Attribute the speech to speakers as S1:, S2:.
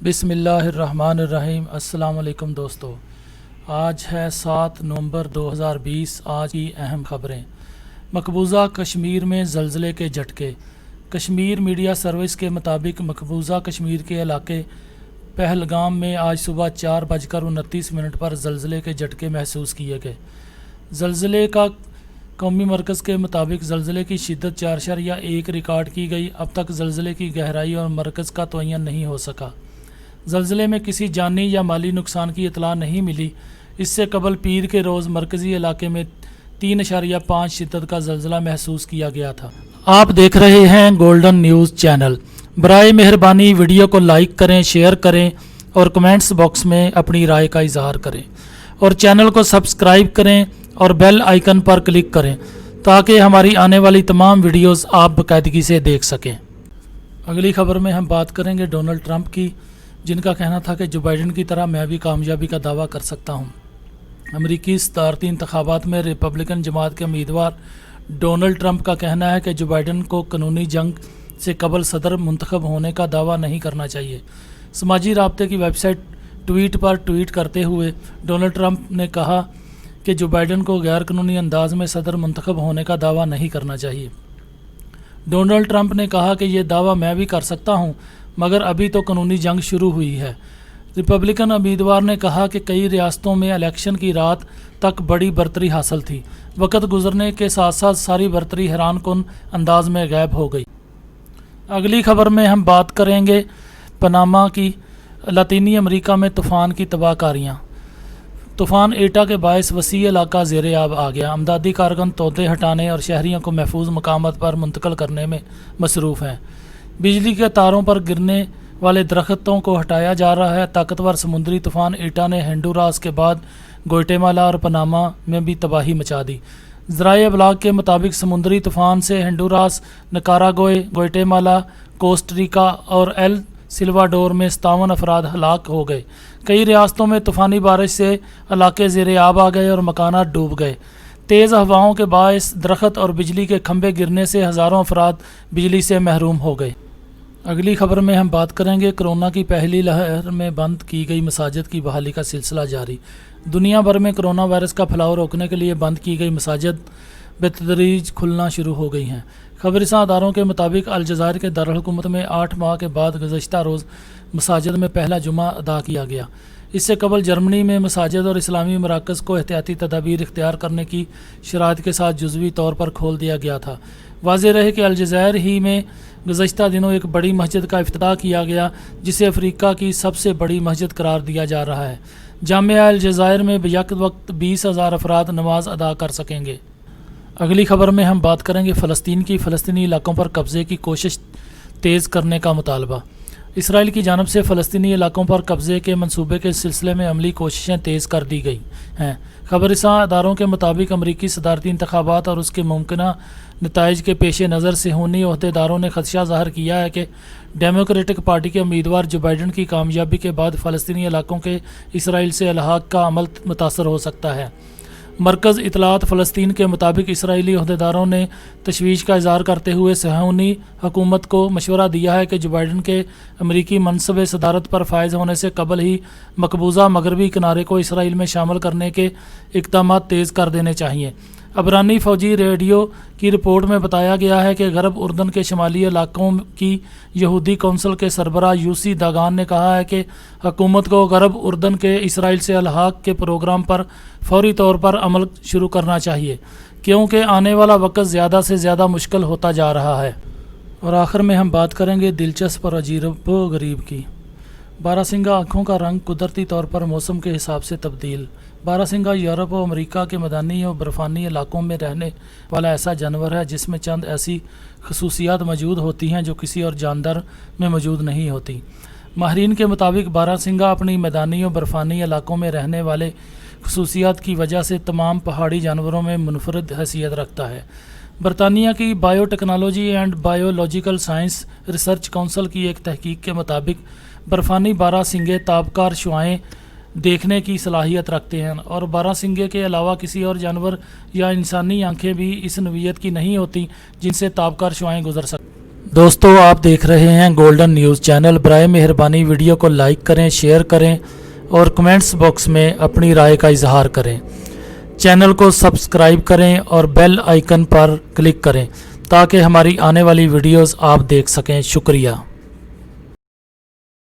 S1: بسم اللہ الرحمن الرحیم۔ السلام علیکم دوستو، آج ہے 7 نومبر 2020۔ آج کی اہم خبریں۔ مقبوضہ کشمیر میں زلزلے کے جھٹکے۔ کشمیر میڈیا سروس کے مطابق مقبوضہ کشمیر کے علاقے پہلگام میں آج صبح 4:29 پر زلزلے کے جھٹکے محسوس کیے گئے۔ زلزلے کا قومی مرکز کے مطابق زلزلے کی شدت 4.1 ریکارڈ کی گئی۔ اب تک زلزلے کی گہرائی اور مرکز کا تعین نہیں ہو سکا۔ زلزلے میں کسی جانی یا مالی نقصان کی اطلاع نہیں ملی۔ اس سے قبل پیر کے روز مرکزی علاقے میں 3.5 شدت کا زلزلہ محسوس کیا گیا تھا۔ آپ دیکھ رہے ہیں گولڈن نیوز چینل۔ برائے مہربانی ویڈیو کو لائک کریں، شیئر کریں اور کمنٹس باکس میں اپنی رائے کا اظہار کریں، اور چینل کو سبسکرائب کریں اور بیل آئیکن پر کلک کریں تاکہ ہماری آنے والی تمام ویڈیوز آپ باقاعدگی سے دیکھ سکیں۔ اگلی خبر میں ہم بات کریں گے ڈونلڈ ٹرمپ کی، جن کا کہنا تھا کہ جوبائیڈن کی طرح میں بھی کامیابی کا دعویٰ کر سکتا ہوں۔ امریکی صدارتی انتخابات میں ریپبلکن جماعت کے امیدوار ڈونلڈ ٹرمپ کا کہنا ہے کہ جوبائیڈن کو قانونی جنگ سے قبل صدر منتخب ہونے کا دعویٰ نہیں کرنا چاہیے۔ سماجی رابطے کی ویب سائٹ ٹویٹ پر ٹویٹ کرتے ہوئے ڈونلڈ ٹرمپ نے کہا کہ جوبائیڈن کو غیر قانونی انداز میں صدر منتخب ہونے کا دعویٰ نہیں کرنا چاہیے۔ ڈونلڈ ٹرمپ نے کہا کہ یہ دعویٰ میں بھی کر سکتا ہوں، مگر ابھی تو قانونی جنگ شروع ہوئی ہے۔ ریپبلکن امیدوار نے کہا کہ کئی ریاستوں میں الیکشن کی رات تک بڑی برتری حاصل تھی۔ وقت گزرنے کے ساتھ ساتھ ساری برتری حیران کن انداز میں غائب ہو گئی۔ اگلی خبر میں ہم بات کریں گے پاناما کی۔ لاطینی امریکا میں طوفان کی تباہ کاریاں۔ طوفان ایٹا کے باعث وسیع علاقہ زیر آب آ گیا۔ امدادی کارکن تودے ہٹانے اور شہریوں کو محفوظ مقامات پر منتقل کرنے میں مصروف ہیں۔ بجلی کے تاروں پر گرنے والے درختوں کو ہٹایا جا رہا ہے۔ طاقتور سمندری طوفان ایٹا نے ہنڈوراس کے بعد گوئٹےمالا اور پاناما میں بھی تباہی مچا دی۔ ذرائع ابلاغ کے مطابق سمندری طوفان سے ہنڈوراس، نکاراگوئے، گوئٹےمالا، کوسٹاریکا اور ایل سلواڈور میں 57 افراد ہلاک ہو گئے۔ کئی ریاستوں میں طوفانی بارش سے علاقے زیر آب آ گئے اور مکانات ڈوب گئے۔ تیز ہواؤں کے باعث درخت اور بجلی کے کھمبے گرنے سے ہزاروں افراد بجلی سے محروم ہو گئے۔ اگلی خبر میں ہم بات کریں گے کورونا کی پہلی لہر میں بند کی گئی مساجد کی بحالی کا سلسلہ جاری۔ دنیا بھر میں کورونا وائرس کا پھیلاؤ روکنے کے لیے بند کی گئی مساجد بتدریج کھلنا شروع ہو گئی ہیں۔ خبررساں اداروں کے مطابق الجزائر کے دارالحکومت میں 8 ماہ کے بعد گزشتہ روز مساجد میں پہلا جمعہ ادا کیا گیا۔ اس سے قبل جرمنی میں مساجد اور اسلامی مراکز کو احتیاطی تدابیر اختیار کرنے کی شرائط کے ساتھ جزوی طور پر کھول دیا گیا تھا۔ واضح رہے کہ الجزائر ہی میں گزشتہ دنوں ایک بڑی مسجد کا افتتاح کیا گیا، جسے افریقہ کی سب سے بڑی مسجد قرار دیا جا رہا ہے۔ جامعہ الجزائر میں بیک وقت 20,000 افراد نماز ادا کر سکیں گے۔ اگلی خبر میں ہم بات کریں گے فلسطین کی۔ فلسطینی علاقوں پر قبضے کی کوشش تیز کرنے کا مطالبہ۔ اسرائیل کی جانب سے فلسطینی علاقوں پر قبضے کے منصوبے کے سلسلے میں عملی کوششیں تیز کر دی گئی ہیں۔ خبررساں اداروں کے مطابق امریکی صدارتی انتخابات اور اس کے ممکنہ نتائج کے پیش نظر صہیونی عہدیداروں نے خدشہ ظاہر کیا ہے کہ ڈیموکریٹک پارٹی کے امیدوار جوبائیڈن کی کامیابی کے بعد فلسطینی علاقوں کے اسرائیل سے الحاق کا عمل متاثر ہو سکتا ہے۔ مرکز اطلاعات فلسطین کے مطابق اسرائیلی عہدیداروں نے تشویش کا اظہار کرتے ہوئے صہیونی حکومت کو مشورہ دیا ہے کہ جوبائیڈن کے امریکی منصب صدارت پر فائز ہونے سے قبل ہی مقبوضہ مغربی کنارے کو اسرائیل میں شامل کرنے کے اقدامات تیز کر دینے چاہیے۔ عبرانی فوجی ریڈیو کی رپورٹ میں بتایا گیا ہے کہ غرب اردن کے شمالی علاقوں کی یہودی کونسل کے سربراہ یوسی داگان نے کہا ہے کہ حکومت کو غرب اردن کے اسرائیل سے الحاق کے پروگرام پر فوری طور پر عمل شروع کرنا چاہیے، کیونکہ آنے والا وقت زیادہ سے زیادہ مشکل ہوتا جا رہا ہے۔ اور آخر میں ہم بات کریں گے دلچسپ اور عجیب و غریب کی۔ باراسنگا آنکھوں کا رنگ قدرتی طور پر موسم کے حساب سے تبدیل۔ باراسنگا یورپ و امریکا کے میدانی اور برفانی علاقوں میں رہنے والا ایسا جانور ہے جس میں چند ایسی خصوصیات موجود ہوتی ہیں جو کسی اور جاندار میں موجود نہیں ہوتی۔ ماہرین کے مطابق باراسنگا اپنی میدانی اور برفانی علاقوں میں رہنے والے خصوصیات کی وجہ سے تمام پہاڑی جانوروں میں منفرد حیثیت رکھتا ہے۔ برطانیہ کی bio technology and biological science research council کی ایک تحقیق کے مطابق برفانی باراسنگے تابکار شعاعیں دیکھنے کی صلاحیت رکھتے ہیں، اور باراسنگے کے علاوہ کسی اور جانور یا انسانی آنکھیں بھی اس نوعیت کی نہیں ہوتی جن سے تابکار شعاعیں گزر سکیں۔ دوستو آپ دیکھ رہے ہیں گولڈن نیوز چینل۔ برائے مہربانی ویڈیو کو لائک کریں، شیئر کریں اور کمنٹس باکس میں اپنی رائے کا اظہار کریں۔ چینل کو سبسکرائب کریں اور بیل آئیکن پر کلک کریں تاکہ ہماری آنے والی ویڈیوز آپ دیکھ سکیں۔ شکریہ۔